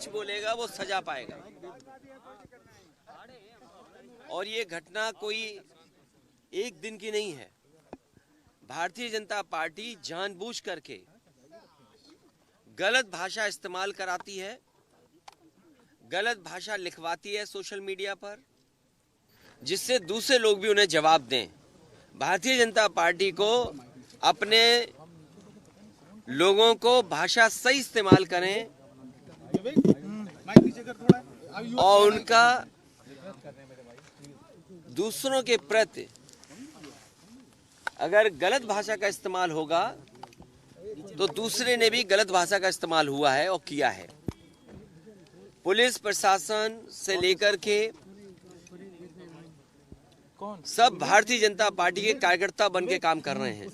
सच बोलेगा वो सजा पाएगा। और ये घटना कोई एक दिन की नहीं है। भारतीय जनता पार्टी जानबूझ करके गलत भाषा इस्तेमाल कराती है, गलत भाषा लिखवाती है सोशल मीडिया पर, जिससे दूसरे लोग भी उन्हें जवाब दें। भारतीय जनता पार्टी को अपने लोगों को भाषा सही इस्तेमाल करें और उनका दूसरों के प्रति अगर गलत भाषा का इस्तेमाल होगा तो दूसरे ने भी गलत भाषा का इस्तेमाल हुआ है और किया है। पुलिस प्रशासन से लेकर के सब भारतीय जनता पार्टी के कार्यकर्ता बन के काम कर रहे हैं।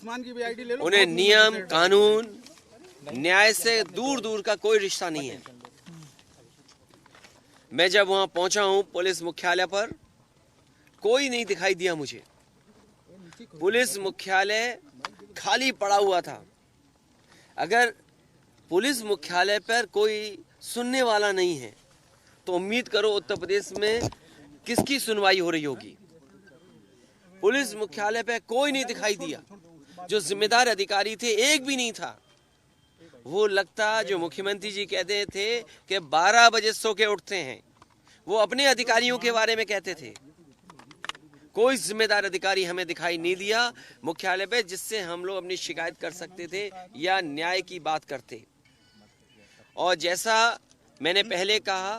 उन्हें नियम कानून न्याय से दूर दूर का कोई रिश्ता नहीं है। मैं जब वहां पहुंचा हूं पुलिस मुख्यालय पर, कोई नहीं दिखाई दिया मुझे। पुलिस मुख्यालय खाली पड़ा हुआ था। अगर पुलिस मुख्यालय पर कोई सुनने वाला नहीं है तो उम्मीद करो उत्तर प्रदेश में किसकी सुनवाई हो रही होगी। पुलिस मुख्यालय पे कोई नहीं दिखाई दिया। जो जिम्मेदार अधिकारी थे एक भी नहीं था। वो लगता जो मुख्यमंत्री जी कहते थे कि 12 बजे सो के उठते हैं, वो अपने अधिकारियों के बारे में कहते थे। कोई जिम्मेदार अधिकारी हमें दिखाई नहीं दिया मुख्यालय पे, जिससे हम लोग अपनी शिकायत कर सकते थे या न्याय की बात करते। और जैसा मैंने पहले कहा,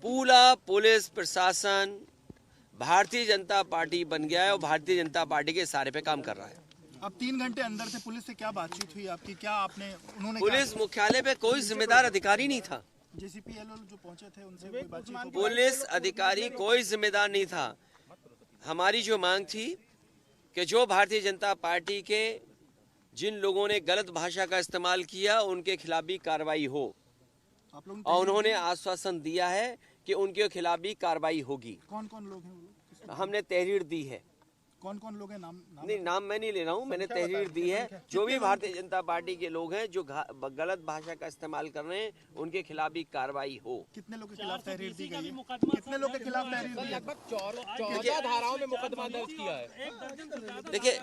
पूरा पुलिस प्रशासन भारतीय जनता पार्टी बन गया है और भारतीय जनता पार्टी के इशारे पे काम कर रहा है। अब 3 घंटे अंदर से पुलिस से क्या बातचीत हुई आपकी? क्या आपने उन्होंने पुलिस मुख्यालय पे कोई जिम्मेदार अधिकारी नहीं था। जेसीपी जो पहुंचे थे उनसे कोई बातचीत? पुलिस अधिकारी कोई जिम्मेदार नहीं था। हमारी जो मांग थी कि जो भारतीय जनता पार्टी के जिन लोगों ने गलत भाषा का इस्तेमाल किया उनके खिलाफ भी कार्रवाई हो, और उन्होंने आश्वासन दिया है कि उनके खिलाफ भी कार्रवाई होगी। कौन कौन लोग हैं? हमने तहरीर दी है। कौन कौन लोग हैं? नाम नहीं, नाम मैं नहीं ले रहा हूँ, मैंने तहरीर दी है। जो भी भारतीय जनता पार्टी के लोग हैं जो गलत भाषा का इस्तेमाल कर रहे हैं उनके खिलाफ भी कार्रवाई हो। कितने लोगों के खिलाफ तहरीर दी गई है? कितने लोगों के खिलाफ तहरीर दी है? लगभग 14 धाराओं में मुकदमा दर्ज किया है। देखिए,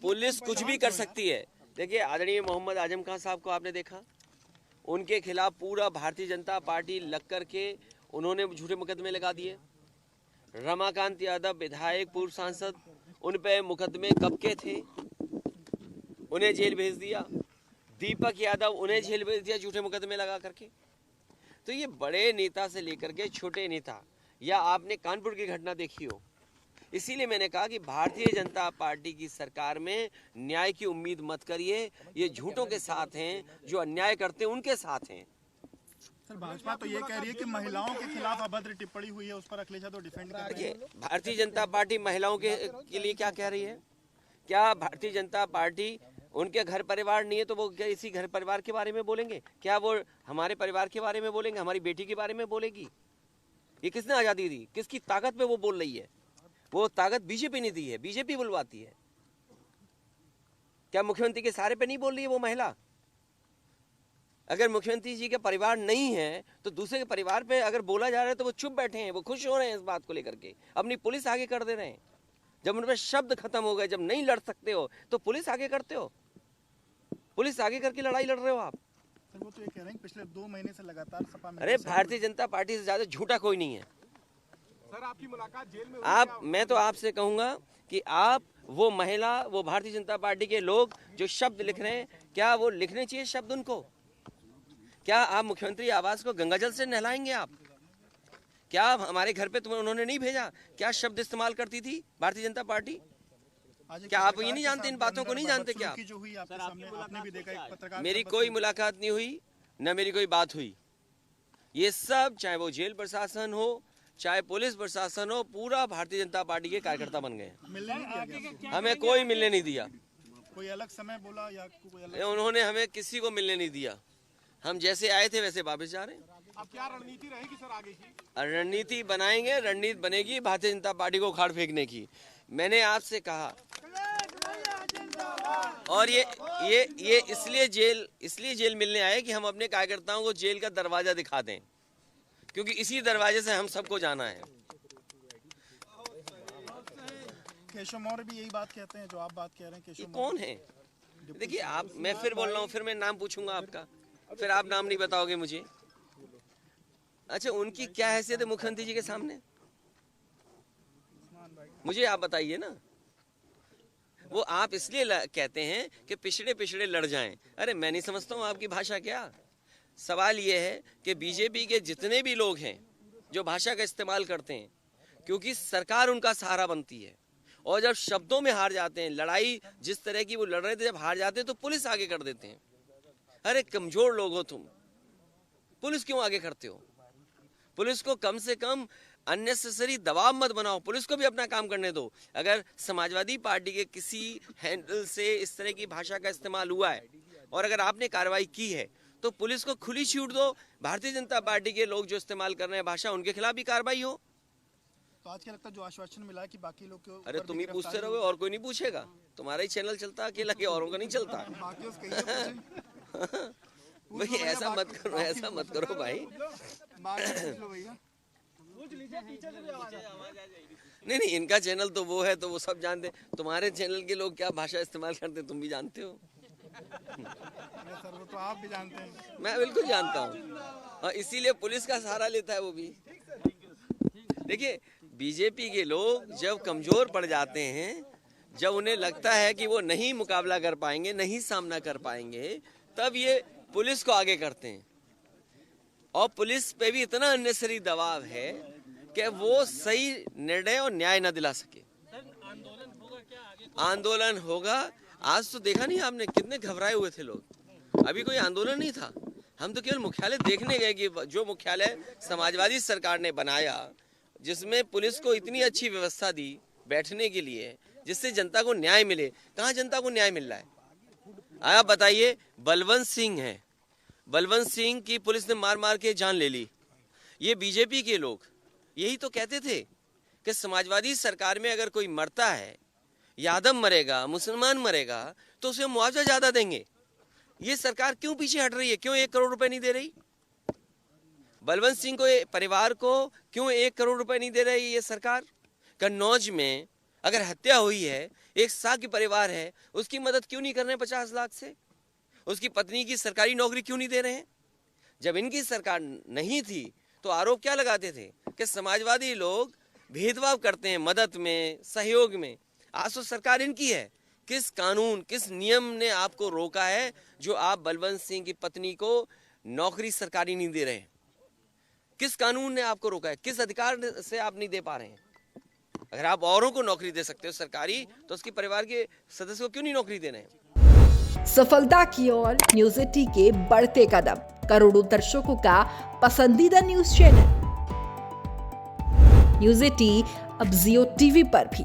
पुलिस कुछ भी कर सकती है। देखिए, आदरणीय मोहम्मद आजम खान साहब को आपने देखा, उनके खिलाफ पूरा भारतीय जनता पार्टी लग करके उन्होंने झूठे मुकदमे लगा दिए। रमाकांत यादव विधायक पूर्व सांसद, उन पे मुकदमे कब के थे, उन्हें जेल भेज दिया। दीपक यादव, उन्हें जेल भेज दिया झूठे मुकदमे लगा करके। तो ये बड़े नेता से लेकर के छोटे नेता, या आपने कानपुर की घटना देखी हो। इसीलिए मैंने कहा कि भारतीय जनता पार्टी की सरकार में न्याय की उम्मीद मत करिए। ये झूठों के साथ हैं, जो अन्याय करते हैं उनके साथ हैं। सर, भाजपा तो ये कह रही है कि महिलाओं के खिलाफ अभद्र टिप्पणी हुई है, उस पर अखिलेश यादव डिफेंड कर रहे हैं। देखिए, भारतीय जनता पार्टी महिलाओं के लिए क्या कह रही है? क्या भारतीय जनता पार्टी उनके घर परिवार नहीं है तो वो क्या इसी घर परिवार के बारे में बोलेंगे? क्या वो हमारे परिवार के बारे में बोलेंगे, हमारी बेटी के बारे में बोलेगी? ये किसने आजादी दी? किसकी ताकत पे वो बोल रही है? वो ताकत बीजेपी ने दी है, बीजेपी बुलवाती है। क्या मुख्यमंत्री के सहारे पे नहीं बोल रही है वो महिला? अगर मुख्यमंत्री जी के परिवार नहीं है तो दूसरे के परिवार पे अगर बोला जा रहा है तो वो चुप बैठे हैं, वो खुश हो रहे हैं इस बात को लेकर के, अपनी पुलिस आगे कर दे रहे हैं। जब उन पर शब्द खत्म हो गए, जब नहीं लड़ सकते हो तो पुलिस आगे करते हो, पुलिस आगे करके लड़ाई लड़ रहे हो आप। सर, वो तो ये कह रहे हैं पिछले 2 महीने से लगातार सपा में। अरे, भारतीय जनता पार्टी से ज्यादा झूठा कोई नहीं है। सर, आपकी मुलाकात जेल में मैं तो आपसे कहूंगा कि आप वो महिला, वो भारतीय जनता पार्टी के लोग जो शब्द लिख रहे हैं, क्या वो लिखने चाहिए शब्द उनको? क्या आप मुख्यमंत्री आवास को गंगाजल से नहलाएंगे आप? क्या हमारे घर पे तुम्हें उन्होंने नहीं भेजा? क्या शब्द इस्तेमाल करती थी भारतीय जनता पार्टी? क्या आप ये नहीं जानते, इन बातों को नहीं जानते क्या? मेरी कोई मुलाकात नहीं हुई, न मेरी कोई बात हुई। ये सब, चाहे वो जेल प्रशासन हो चाहे पुलिस प्रशासन हो, पूरा भारतीय जनता पार्टी के कार्यकर्ता बन गए। हमें कोई मिलने नहीं दिया। कोई अलग समय बोला या कोई अलग? उन्होंने हमें किसी को मिलने नहीं दिया। हम जैसे आए थे वैसे वापस जा रहे हैं। अब क्या रणनीति रहेगी सर आगे की? रणनीति बनाएंगे, रणनीति बनेगी भारतीय जनता पार्टी को उखाड़ फेंकने की। मैंने आपसे कहा और ये इसलिए जेल मिलने आए कि हम अपने कार्यकर्ताओं को जेल का दरवाजा दिखा दें, क्योंकि इसी दरवाजे से हम सबको जाना है। केशव मौर्य भी यही बात कहते हैं जो आप बात कह रहे हैं। केशव ये कौन है? देखिए आप, मैं फिर बोल रहा हूँ, फिर मैं नाम पूछूंगा आपका, फिर आप नाम नहीं बताओगे मुझे। अच्छा, उनकी क्या हैसियत है मुख्यमंत्री जी के सामने, मुझे आप बताइए ना। वो आप इसलिए कहते हैं कि पिछड़े पिछड़े लड़ जाएं। अरे मैं नहीं समझता हूँ आपकी भाषा क्या। सवाल ये है कि बीजेपी के जितने भी लोग हैं जो भाषा का इस्तेमाल करते हैं, क्योंकि सरकार उनका सहारा बनती है, और जब शब्दों में हार जाते हैं, लड़ाई जिस तरह की वो लड़ रहे थे, जब हार जाते हैं तो पुलिस आगे कर देते हैं। अरे कमजोर लोग हो तुम, पुलिस क्यों आगे करते हो? पुलिस को कम से कम अननेसेसरी दबाव मत बनाओ, पुलिस को भी अपना काम करने दो। अगर समाजवादी पार्टी के किसी हैंडल से इस तरह की भाषा का इस्तेमाल हुआ है और अगर आपने कार्रवाई की है तो पुलिस को खुली छूट दो। भारतीय जनता पार्टी के लोग जो इस्तेमाल कर रहे हैं भाषा, उनके खिलाफ भी कार्रवाई हो। तो आज क्या लगता है जो आश्वासन मिला है कि बाकी लोग को, अरे तुम ही पूछते रहोगे और कोई नहीं पूछेगा, तुम्हारा ही चैनल चलता अकेला के, औरों का नहीं चलता। भाई ऐसा मत करो, ऐसा मत करो भाई। नहीं, इनका चैनल तो वो है तो वो सब जानते। तुम्हारे चैनल के लोग क्या भाषा इस्तेमाल करते तुम भी जानते हो। सर वो तो आप भी जानते हैं। मैं बिल्कुल जानता हूँ, और इसीलिए पुलिस का सहारा लेता है वो भी। देखिए बीजेपी के लोग जब कमजोर पड़ जाते हैं, जब उन्हें लगता है कि वो नहीं मुकाबला कर पाएंगे, नहीं सामना कर पाएंगे, तब ये पुलिस को आगे करते हैं। और पुलिस पे भी इतना अननेसेसरी दबाव है कि वो सही निर्णय और न्याय न दिला सके। आंदोलन होगा। आज तो देखा नहीं आपने कितने घबराए हुए थे लोग। अभी कोई आंदोलन नहीं था, हम तो केवल मुख्यालय देखने गए कि जो मुख्यालय समाजवादी सरकार ने बनाया, जिसमें पुलिस को इतनी अच्छी व्यवस्था दी बैठने के लिए, जिससे जनता को न्याय मिले, कहाँ जनता को न्याय मिल रहा है? आप बताइए। बलवंत सिंह है, बलवंत सिंह की पुलिस ने मार मार के जान ले ली। ये बीजेपी के लोग यही तो कहते थे कि समाजवादी सरकार में अगर कोई मरता है, यादव मरेगा, मुसलमान मरेगा, तो उसे मुआवजा ज्यादा देंगे। ये सरकार क्यों पीछे हट रही है? क्यों 1 करोड़ रुपए नहीं दे रही? बलवंत सिंह को परिवार को क्यों 1 करोड़ रुपए नहीं दे रही ये सरकार? कन्नौज में अगर हत्या हुई है, एक साकी परिवार है, उसकी मदद क्यों नहीं कर रहे हैं 50 लाख से? उसकी पत्नी की सरकारी नौकरी क्यों नहीं दे रहे हैं? जब इनकी सरकार नहीं थी तो आरोप क्या लगाते थे कि समाजवादी लोग भेदभाव करते हैं मदद में, सहयोग में। आज तो सरकार इनकी है। किस कानून, किस नियम ने आपको रोका है जो आप बलवंत सिंह की पत्नी को नौकरी सरकारी नहीं दे रहे हैं? किस कानून ने आपको रोका है? किस अधिकार से आप नहीं दे पा रहे हैं? अगर आप औरों को नौकरी दे सकते हो सरकारी, तो उसके परिवार के सदस्य को क्यों नहीं नौकरी दे रहे हैं? सफलता की ओर न्यूज 80 के बढ़ते कदम, करोड़ों दर्शकों का पसंदीदा न्यूज चैनल न्यूज 80 अब जियो टीवी पर भी।